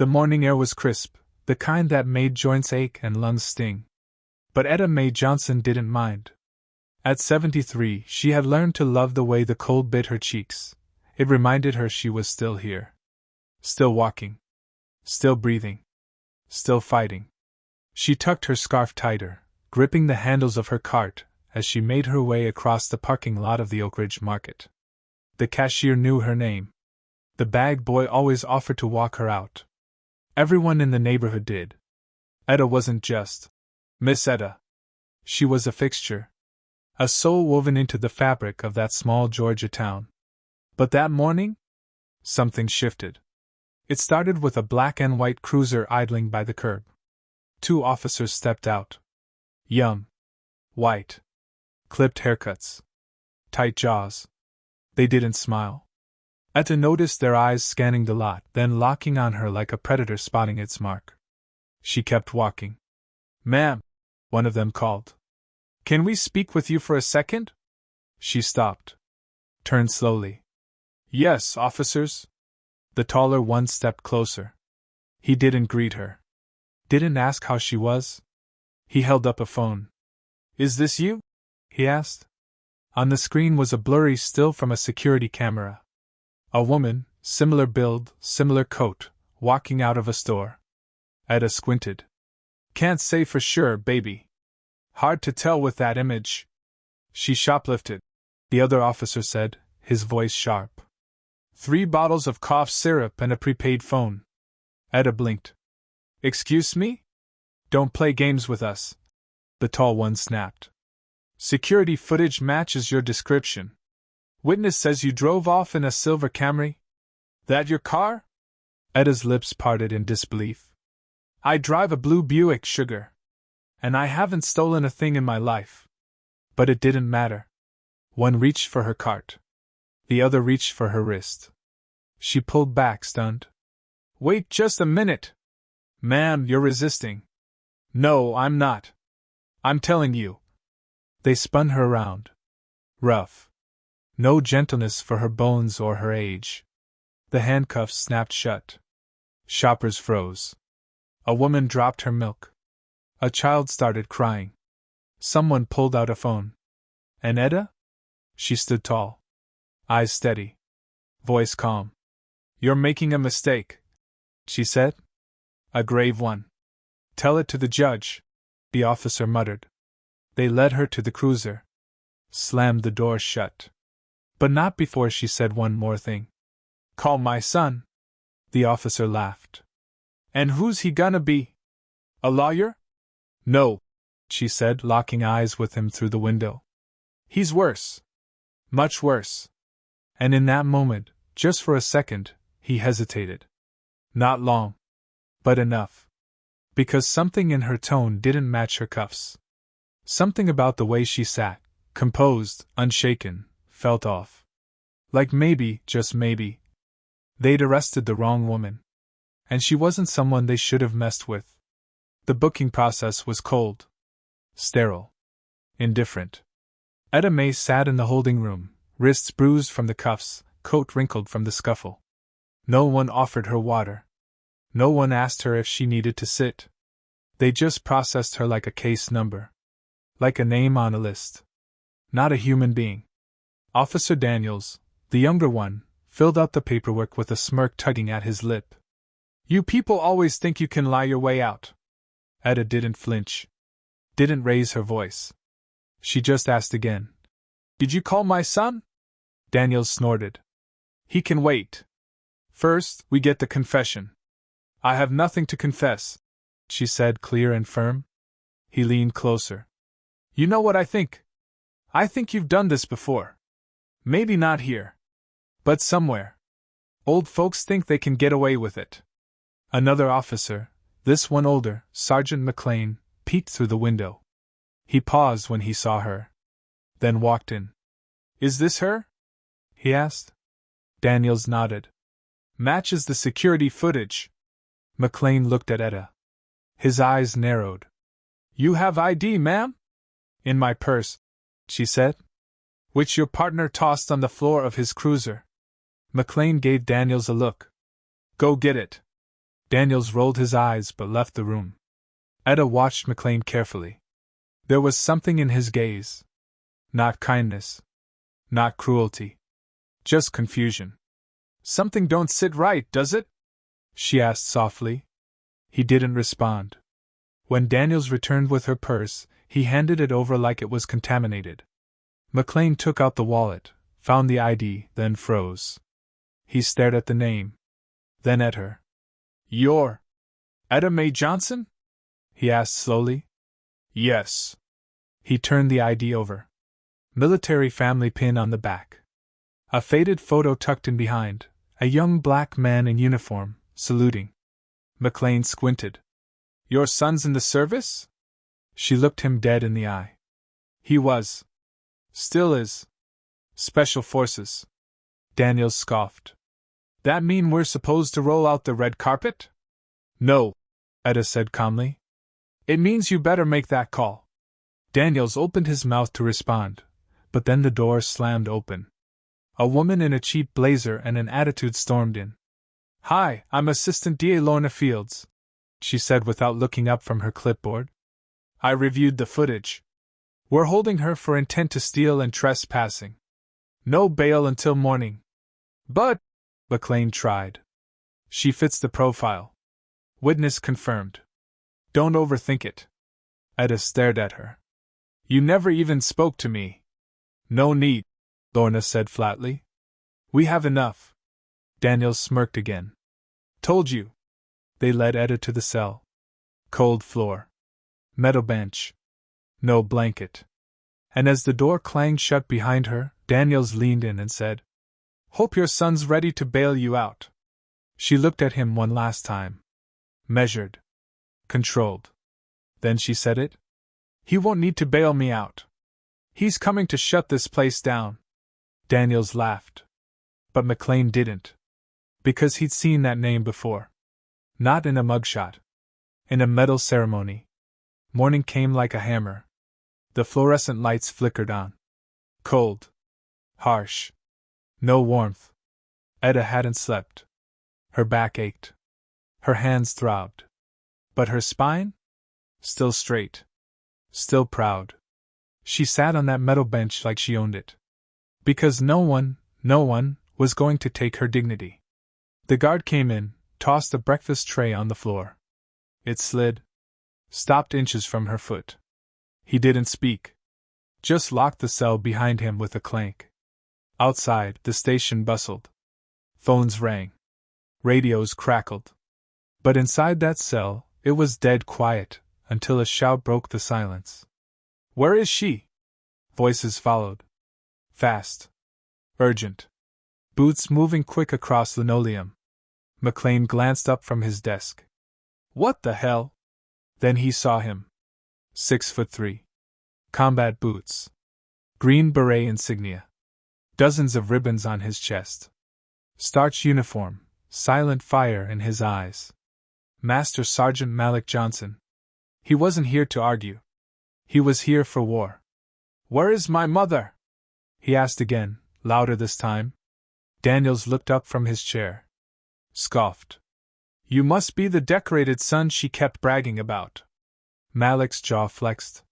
The morning air was crisp, the kind that made joints ache and lungs sting. But Etta Mae Johnson didn't mind. At 73, she had learned to love the way the cold bit her cheeks. It reminded her she was still here. Still walking. Still breathing. Still fighting. She tucked her scarf tighter, gripping the handles of her cart, as she made her way across the parking lot of the Oak Ridge Market. The cashier knew her name. The bag boy always offered to walk her out. Everyone in the neighborhood did. Etta wasn't just Miss Etta. She was a fixture. A soul woven into the fabric of that small Georgia town. But that morning, something shifted. It started with a black and white cruiser idling by the curb. 2 officers stepped out. Young. White. Clipped haircuts. Tight jaws. They didn't smile. Etta noticed their eyes scanning the lot, then locking on her like a predator spotting its mark. She kept walking. "Ma'am," one of them called. "Can we speak with you for a second?" She stopped. Turned slowly. "Yes, officers." The taller one stepped closer. He didn't greet her. Didn't ask how she was. He held up a phone. "Is this you?" he asked. On the screen was a blurry still from a security camera. A woman, similar build, similar coat, walking out of a store. Etta squinted. "Can't say for sure, baby. Hard to tell with that image." "She shoplifted," the other officer said, his voice sharp. 3 bottles of cough syrup and a prepaid phone. Etta blinked. "Excuse me? Don't play games with us," the tall one snapped. "Security footage matches your description. Witness says you drove off in a silver Camry. That your car?" Etta's lips parted in disbelief. "I drive a blue Buick, sugar. And I haven't stolen a thing in my life." But it didn't matter. One reached for her cart. The other reached for her wrist. She pulled back, stunned. "Wait just a minute! Ma'am, you're resisting." "No, I'm not. I'm telling you." They spun her around. Rough. No gentleness for her bones or her age. The handcuffs snapped shut. Shoppers froze. A woman dropped her milk. A child started crying. Someone pulled out a phone. And Etta? She stood tall. Eyes steady. Voice calm. "You're making a mistake," she said. "A grave one." "Tell it to the judge," the officer muttered. They led her to the cruiser. Slammed the door shut. But not before she said one more thing. "Call my son." The officer laughed. "And who's he gonna be? A lawyer?" "No," she said, locking eyes with him through the window. "He's worse. Much worse." And in that moment, just for a second, he hesitated. Not long. But enough. Because something in her tone didn't match her cuffs. Something about the way she sat, composed, unshaken, felt off. Like maybe, just maybe, they'd arrested the wrong woman. And she wasn't someone they should have messed with. The booking process was cold. Sterile. Indifferent. Etta Mae sat in the holding room, wrists bruised from the cuffs, coat wrinkled from the scuffle. No one offered her water. No one asked her if she needed to sit. They just processed her like a case number. Like a name on a list. Not a human being. Officer Daniels, the younger one, filled out the paperwork with a smirk tugging at his lip. "You people always think you can lie your way out." Etta didn't flinch. Didn't raise her voice. She just asked again. "Did you call my son?" Daniels snorted. "He can wait. First, we get the confession." "I have nothing to confess," she said, clear and firm. He leaned closer. "You know what I think? I think you've done this before. Maybe not here. But somewhere. Old folks think they can get away with it." Another officer, this one older, Sergeant McLean, peeked through the window. He paused when he saw her. Then walked in. "Is this her?" he asked. Daniels nodded. "Matches the security footage." McLean looked at Etta. His eyes narrowed. "You have ID, ma'am?" "In my purse," she said. "Which your partner tossed on the floor of his cruiser." McLean gave Daniels a look. "Go get it." Daniels rolled his eyes but left the room. Etta watched McLean carefully. There was something in his gaze. Not kindness. Not cruelty. Just confusion. Something don't sit right, does it? She asked softly. He didn't respond. When Daniels returned with her purse, he handed it over like it was contaminated. McLean took out the wallet, found the ID, then froze. He stared at the name. Then at her. You're Etta Mae Johnson? He asked slowly. Yes. He turned the ID over. Military family pin on the back. A faded photo tucked in behind, a young black man in uniform, saluting. McLean squinted. Your son's in the service? She looked him dead in the eye. He was. Still is. Special Forces. Daniels scoffed. That mean we're supposed to roll out the red carpet? No, Etta said calmly. It means you better make that call. Daniels opened his mouth to respond, but then the door slammed open. A woman in a cheap blazer and an attitude stormed in. Hi, I'm Assistant DA Lorna Fields, she said without looking up from her clipboard. I reviewed the footage. We're holding her for intent to steal and trespassing. No bail until morning. But, McLean tried. She fits the profile. Witness confirmed. Don't overthink it. Etta stared at her. You never even spoke to me. No need, Lorna said flatly. We have enough. Daniels smirked again. Told you. They led Etta to the cell. Cold floor. Metal bench. No blanket. And as the door clanged shut behind her, Daniels leaned in and said, Hope your son's ready to bail you out. She looked at him one last time. Measured. Controlled. Then she said it. He won't need to bail me out. He's coming to shut this place down. Daniels laughed. But McLean didn't. Because he'd seen that name before. Not in a mugshot. In a medal ceremony. Morning came like a hammer. The fluorescent lights flickered on. Cold. Harsh. No warmth. Etta hadn't slept. Her back ached. Her hands throbbed. But her spine? Still straight. Still proud. She sat on that metal bench like she owned it. Because no one was going to take her dignity. The guard came in, tossed a breakfast tray on the floor. It slid. Stopped inches from her foot. He didn't speak. Just locked the cell behind him with a clank. Outside, the station bustled. Phones rang. Radios crackled. But inside that cell, it was dead quiet, until a shout broke the silence. Where is she? Voices followed. Fast. Urgent. Boots moving quick across linoleum. McLean glanced up from his desk. What the hell? Then he saw him. 6'3". Combat boots. Green Beret insignia. Dozens of ribbons on his chest. Starched uniform, silent fire in his eyes. Master Sergeant Malik Johnson. He wasn't here to argue. He was here for war. Where is my mother? He asked again, louder this time. Daniels looked up from his chair. Scoffed. You must be the decorated son she kept bragging about. Malik's jaw flexed.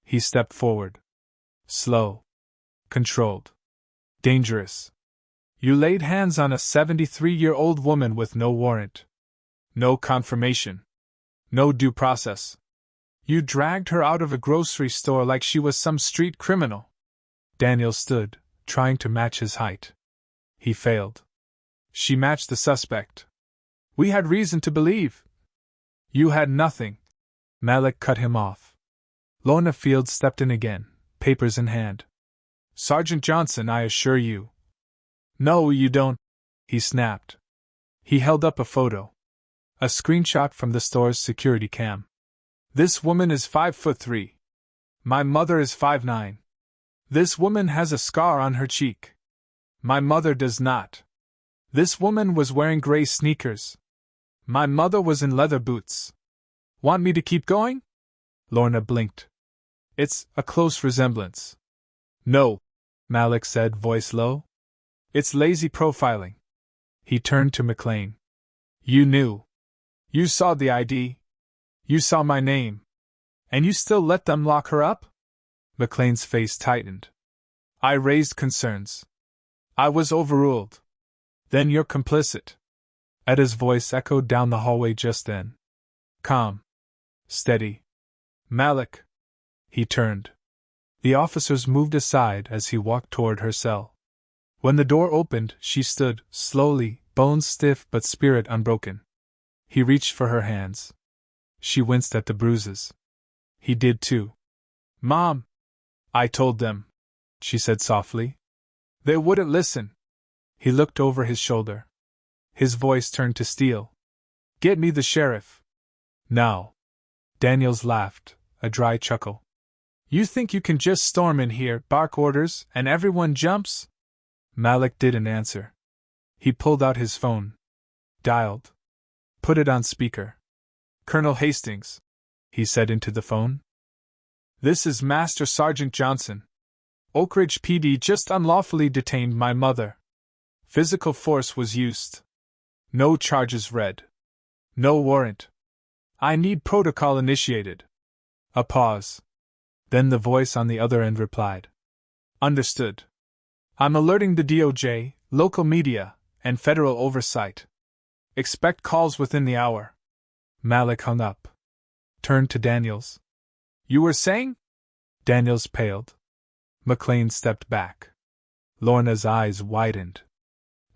He stepped forward. Slow. Controlled. Dangerous. You laid hands on a 73-year-old woman with no warrant. No confirmation. No due process. You dragged her out of a grocery store like she was some street criminal. Daniel stood, trying to match his height. He failed. She matched the suspect. We had reason to believe. You had nothing. Malik cut him off. Lorna Fields stepped in again, papers in hand. Sergeant Johnson, I assure you. No, you don't, he snapped. He held up a photo. A screenshot from the store's security cam. This woman is 5'3". My mother is 5'9". This woman has a scar on her cheek. My mother does not. This woman was wearing gray sneakers. My mother was in leather boots. Want me to keep going? Lorna blinked. It's a close resemblance. No, Malik said, voice low. It's lazy profiling. He turned to McLean. You knew. You saw the ID. You saw my name. And you still let them lock her up? McLean's face tightened. I raised concerns. I was overruled. Then you're complicit. Eda's voice echoed down the hallway just then. Calm. Steady. Malik. He turned. The officers moved aside as he walked toward her cell. When the door opened, she stood, slowly, bones stiff but spirit unbroken. He reached for her hands. She winced at the bruises. He did too. Mom! I told them, she said softly. They wouldn't listen. He looked over his shoulder. His voice turned to steel. Get me the sheriff. Now. Daniels laughed, a dry chuckle. You think you can just storm in here, bark orders, and everyone jumps? Malik didn't answer. He pulled out his phone. Dialed. Put it on speaker. Colonel Hastings, he said into the phone. This is Master Sergeant Johnson. Oak Ridge PD just unlawfully detained my mother. Physical force was used. No charges read. No warrant. I need protocol initiated. A pause. Then the voice on the other end replied. Understood. I'm alerting the DOJ, local media, and federal oversight. Expect calls within the hour. Malik hung up. Turned to Daniels. You were saying? Daniels paled. McLean stepped back. Lorna's eyes widened.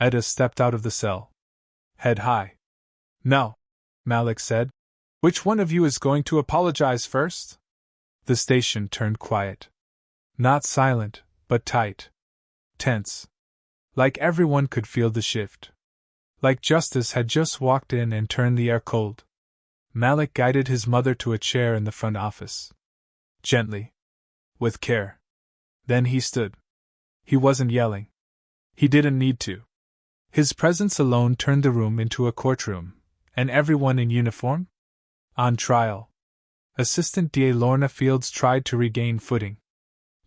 Eda stepped out of the cell. Head high. No, Malik said. Which one of you is going to apologize first? The station turned quiet. Not silent, but tight. Tense. Like everyone could feel the shift. Like justice had just walked in and turned the air cold. Malik guided his mother to a chair in the front office. Gently. With care. Then he stood. He wasn't yelling. He didn't need to. His presence alone turned the room into a courtroom, and everyone in uniform? On trial. Assistant DA Lorna Fields tried to regain footing.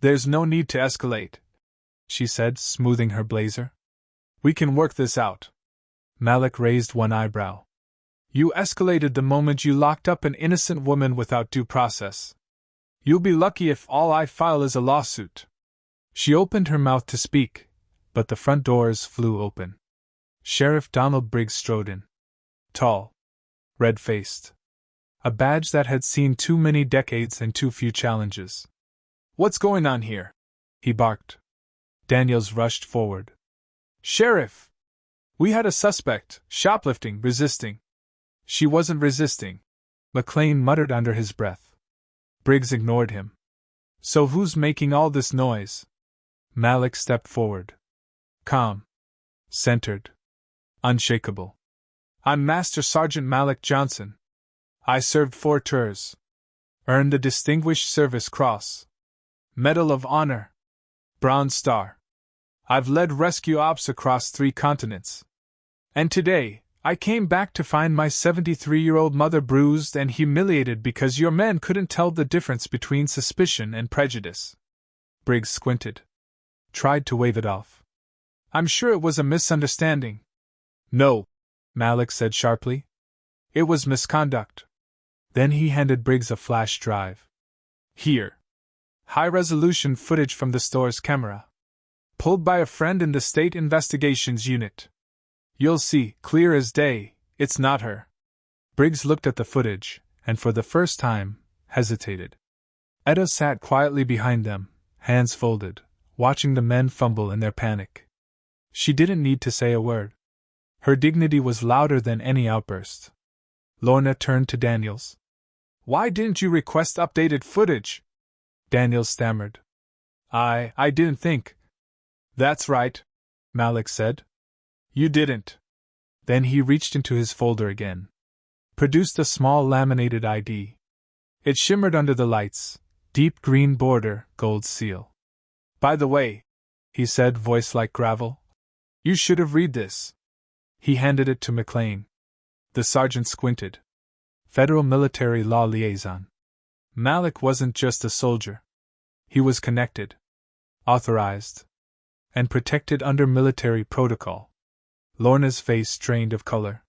There's no need to escalate, she said, smoothing her blazer. We can work this out. Malik raised one eyebrow. You escalated the moment you locked up an innocent woman without due process. You'll be lucky if all I file is a lawsuit. She opened her mouth to speak, but the front doors flew open. Sheriff Donald Briggs strode in. Tall. Red-faced. A badge that had seen too many decades and too few challenges. What's going on here? He barked. Daniels rushed forward. Sheriff! We had a suspect, shoplifting, resisting. She wasn't resisting, McLean muttered under his breath. Briggs ignored him. So who's making all this noise? Malik stepped forward. Calm. Centered. Unshakable. I'm Master Sergeant Malik Johnson. I served 4 tours. Earned the Distinguished Service Cross. Medal of Honor. Bronze Star. I've led rescue ops across 3 continents. And today, I came back to find my 73-year-old mother bruised and humiliated because your men couldn't tell the difference between suspicion and prejudice. Briggs squinted. Tried to wave it off. I'm sure it was a misunderstanding. No, Malik said sharply. It was misconduct. Then he handed Briggs a flash drive. Here. High-resolution footage from the store's camera. Pulled by a friend in the State Investigations Unit. You'll see, clear as day, it's not her. Briggs looked at the footage, and for the first time, hesitated. Eda sat quietly behind them, hands folded, watching the men fumble in their panic. She didn't need to say a word. Her dignity was louder than any outburst. Lorna turned to Daniels. Why didn't you request updated footage? Daniels stammered. I didn't think. That's right, Malik said. You didn't. Then he reached into his folder again. Produced a small laminated ID. It shimmered under the lights, deep green border, gold seal. By the way, he said, voice like gravel, you should have read this. He handed it to McLean. The sergeant squinted. Federal Military Law Liaison. Malik wasn't just a soldier. He was connected, authorized, and protected under military protocol. Lorna's face strained of color.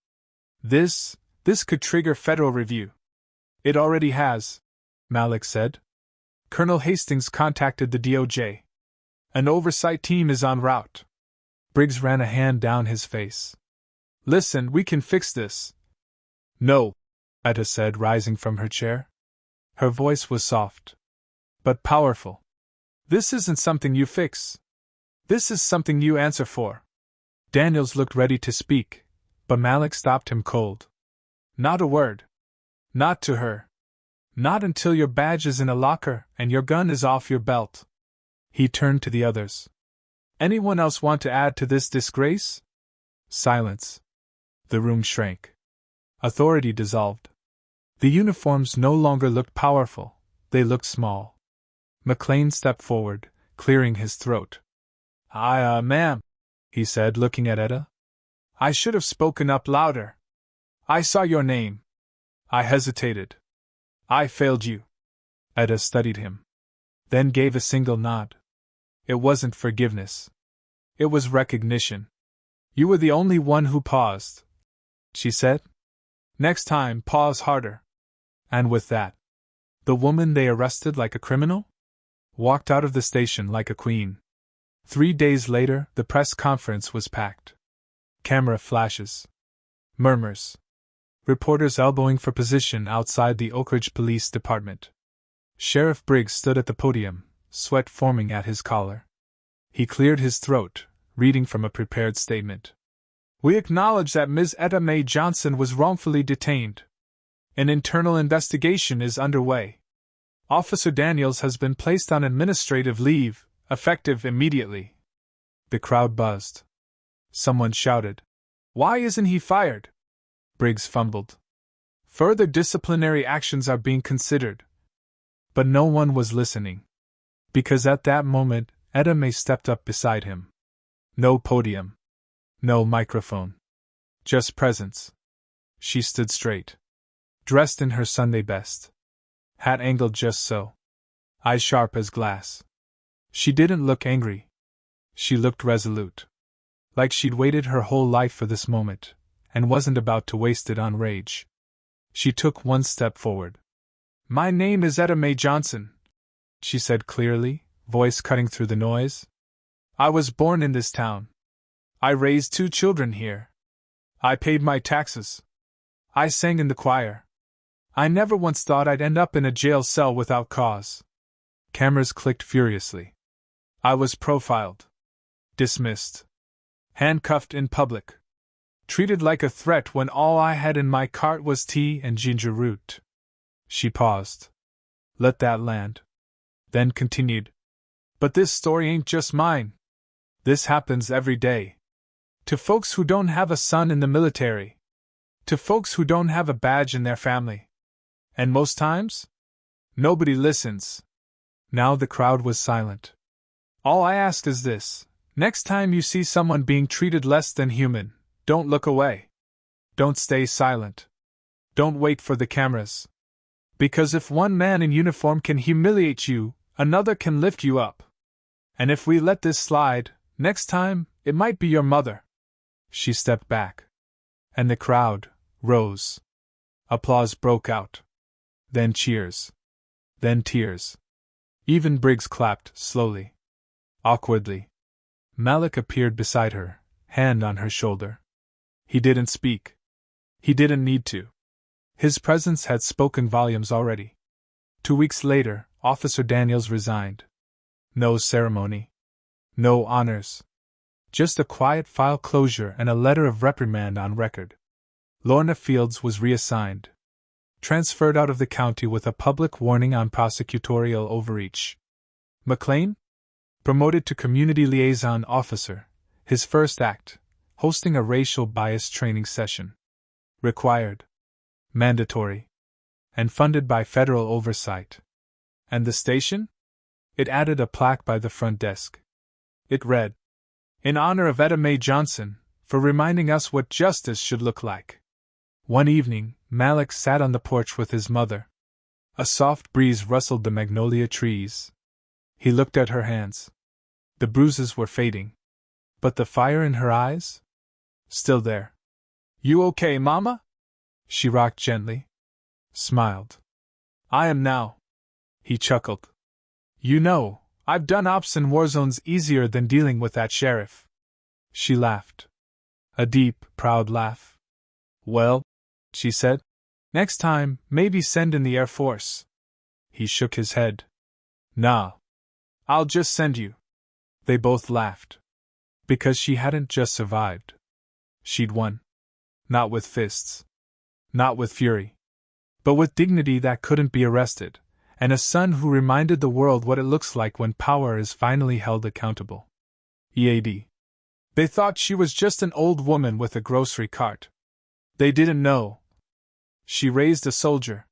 This This could trigger federal review. It already has, Malik said. Colonel Hastings contacted the DOJ. An oversight team is en route. Briggs ran a hand down his face. Listen, we can fix this. No, Etta said, rising from her chair. Her voice was soft, but powerful. This isn't something you fix. This is something you answer for. Daniels looked ready to speak, but Malik stopped him cold. Not a word. Not to her. Not until your badge is in a locker and your gun is off your belt. He turned to the others. Anyone else want to add to this disgrace? Silence. The room shrank. Authority dissolved. The uniforms no longer looked powerful, they looked small. McLean stepped forward, clearing his throat. Ma'am, he said, looking at Etta. I should have spoken up louder. I saw your name. I hesitated. I failed you. Etta studied him. Then gave a single nod. It wasn't forgiveness. It was recognition. You were the only one who paused, she said. Next time, pause harder. And with that, the woman they arrested like a criminal walked out of the station like a queen. 3 days later, the press conference was packed. Camera flashes. Murmurs. Reporters elbowing for position outside the Oak Ridge Police Department. Sheriff Briggs stood at the podium, sweat forming at his collar. He cleared his throat, reading from a prepared statement. We acknowledge that Ms. Etta Mae Johnson was wrongfully detained. An internal investigation is underway. Officer Daniels has been placed on administrative leave, effective immediately. The crowd buzzed. Someone shouted, Why isn't he fired? Briggs fumbled. Further disciplinary actions are being considered. But no one was listening. Because at that moment, Etta Mae stepped up beside him. No podium. No microphone. Just presence. She stood straight. Dressed in her Sunday best. Hat angled just so. Eyes sharp as glass. She didn't look angry. She looked resolute. Like she'd waited her whole life for this moment, and wasn't about to waste it on rage. She took one step forward. My name is Etta Mae Johnson, she said clearly, voice cutting through the noise. I was born in this town. I raised 2 children here. I paid my taxes. I sang in the choir. I never once thought I'd end up in a jail cell without cause. Cameras clicked furiously. I was profiled. Dismissed. Handcuffed in public. Treated like a threat when all I had in my cart was tea and ginger root. She paused. Let that land. Then continued. But this story ain't just mine. This happens every day. To folks who don't have a son in the military. To folks who don't have a badge in their family. And most times? Nobody listens. Now the crowd was silent. All I ask is this. Next time you see someone being treated less than human, don't look away. Don't stay silent. Don't wait for the cameras. Because if one man in uniform can humiliate you, another can lift you up. And if we let this slide, next time, it might be your mother. She stepped back. And the crowd rose. Applause broke out. Then cheers. Then tears. Even Briggs clapped, slowly. Awkwardly. Malik appeared beside her, hand on her shoulder. He didn't speak. He didn't need to. His presence had spoken volumes already. 2 weeks later, Officer Daniels resigned. No ceremony. No honors. Just a quiet file closure and a letter of reprimand on record. Lorna Fields was reassigned. Transferred out of the county with a public warning on prosecutorial overreach. McLean? Promoted to Community Liaison Officer, his first act, hosting a racial bias training session. Required. Mandatory. And funded by federal oversight. And the station? It added a plaque by the front desk. It read, In honor of Etta Mae Johnson, for reminding us what justice should look like. One evening, Malik sat on the porch with his mother. A soft breeze rustled the magnolia trees. He looked at her hands. The bruises were fading. But the fire in her eyes? Still there. You okay, Mama? She rocked gently. Smiled. I am now. He chuckled. You know, I've done ops in war zones easier than dealing with that sheriff. She laughed. A deep, proud laugh. Well, she said, next time, maybe send in the Air Force. He shook his head. Nah. I'll just send you. They both laughed. Because she hadn't just survived. She'd won. Not with fists. Not with fury. But with dignity that couldn't be arrested, and a son who reminded the world what it looks like when power is finally held accountable. EAD. They thought she was just an old woman with a grocery cart. They didn't know. She raised a soldier.